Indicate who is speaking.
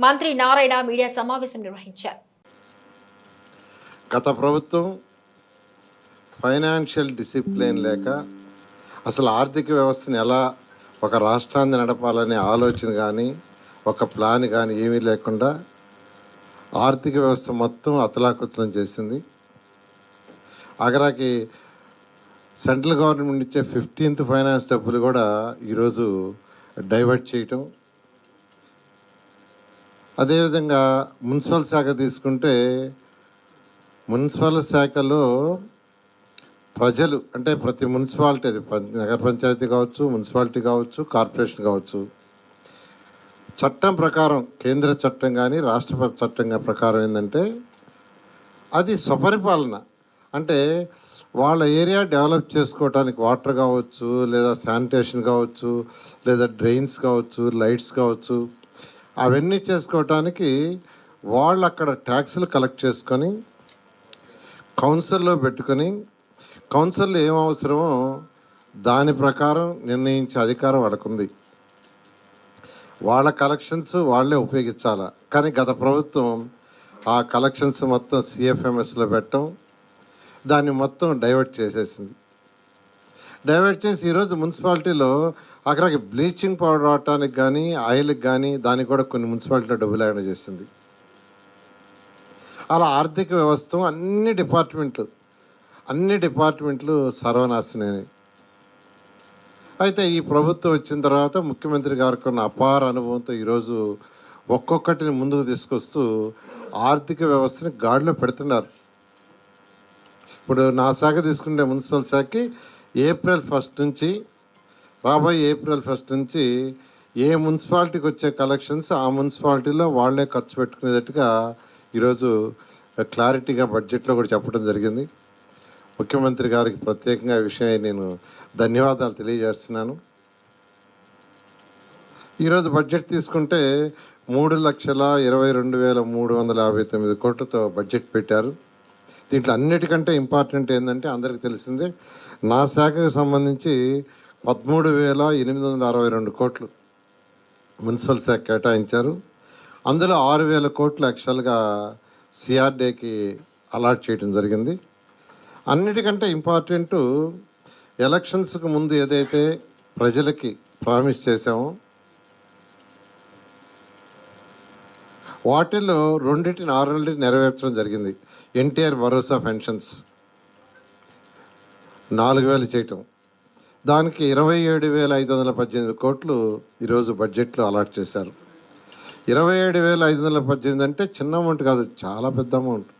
Speaker 1: మంత్రి నారాయణ మీడియా సమావేశం నిర్వహించారు.
Speaker 2: గత ప్రభుత్వం ఫైనాన్షియల్ డిసిప్లిన్ లేక అసలు ఆర్థిక వ్యవస్థను ఎలా ఒక రాష్ట్రాన్ని నడపాలనే ఆలోచన కానీ ఒక ప్లాన్ కానీ ఏమీ లేకుండా ఆర్థిక వ్యవస్థ మొత్తం అతలాకుతలం చేసింది. ఆఖరాకి సెంట్రల్ గవర్నమెంట్ ఇచ్చే 15th ఫైనాన్స్ డబ్బులు కూడా ఈరోజు డైవర్ట్ చేయటం. అదేవిధంగా మున్సిపల్ శాఖ తీసుకుంటే మున్సిపల్ శాఖలో ప్రజలు అంటే ప్రతి మున్సిపాలిటీ, అది నగర పంచాయతీ కావచ్చు, మున్సిపాలిటీ కావచ్చు, కార్పొరేషన్ కావచ్చు, చట్టం ప్రకారం కేంద్ర చట్టం కానీ రాష్ట్ర చట్టం ప్రకారం ఏంటంటే అది స్వపరిపాలన. అంటే వాళ్ళ ఏరియా డెవలప్ చేసుకోవడానికి వాటర్ కావచ్చు, లేదా శానిటేషన్ కావచ్చు, లేదా డ్రైన్స్ కావచ్చు, లైట్స్ కావచ్చు, అవన్నీ చేసుకోవటానికి వాళ్ళు అక్కడ ట్యాక్సులు కలెక్ట్ చేసుకొని కౌన్సిల్లో పెట్టుకొని కౌన్సిల్లో ఏం అవసరమో దాని ప్రకారం నిర్ణయించే అధికారం వాళ్ళకుంది. వాళ్ళ కలెక్షన్స్ వాళ్ళే ఉపయోగించాలి. కానీ గత ప్రభుత్వం ఆ కలెక్షన్స్ మొత్తం సిఎఫ్ఎంఎస్లో పెట్టడం, దాన్ని మొత్తం డైవర్ట్ చేసేసింది. డైవర్ట్ చేసి ఈరోజు మున్సిపాలిటీలో అక్కడికి బ్లీచింగ్ పౌడర్ అవటానికి కానీ ఆయిల్కి కానీ దానికి కూడా కొన్ని మున్సిపాలిటీలో డబ్బులు లేకుండా చేసింది. అలా ఆర్థిక వ్యవస్థ అన్ని డిపార్ట్మెంట్లు సర్వనాశనమే. అయితే ఈ ప్రభుత్వం వచ్చిన తర్వాత ముఖ్యమంత్రి గారికి ఉన్న అపార అనుభవంతో ఈరోజు ఒక్కొక్కటిని ముందుకు తీసుకొస్తూ ఆర్థిక వ్యవస్థని గాడిలో పెడుతున్నారు. ఇప్పుడు నా శాఖ తీసుకుంటే మున్సిపల్ శాఖకి ఏప్రిల్ 1 నుంచి రాబోయే ఏప్రిల్ 1 నుంచి ఏ మున్సిపాలిటీకి వచ్చే కలెక్షన్స్ ఆ మున్సిపాలిటీలో వాళ్ళే ఖర్చు పెట్టుకునేటట్టుగా ఈరోజు క్లారిటీగా బడ్జెట్లో కూడా చెప్పడం జరిగింది. ముఖ్యమంత్రి గారికి ప్రత్యేకంగా ఈ విషయమై నేను ధన్యవాదాలు తెలియజేస్తున్నాను. ఈరోజు బడ్జెట్ తీసుకుంటే 3,22,359 కోట్లతో బడ్జెట్ పెట్టారు. దీంట్లో అన్నిటికంటే ఇంపార్టెంట్ ఏంటంటే అందరికీ తెలిసిందే, నా శాఖకు సంబంధించి 13,862 కోట్లు మున్సిపల్ శాఖ కేటాయించారు. అందులో 6,000 కోట్లు యాక్చువల్గా సిఆర్డీకి అలాట్ చేయడం జరిగింది. అన్నిటికంటే ఇంపార్టెంటు ఎలక్షన్స్కి ముందు ఏదైతే ప్రజలకి ప్రామిస్ చేశామో వాటిల్లో రెండింటిని ఆల్రెడీ నెరవేర్చడం జరిగింది. ఎన్టీఆర్ భరోసా పెన్షన్స్ 4,000 చేయటం, దానికి 27,518 కోట్లు ఈరోజు బడ్జెట్లో అలాట్ చేశారు. 27,518 అంటే చిన్న అమౌంట్ కాదు, చాలా పెద్ద అమౌంట్.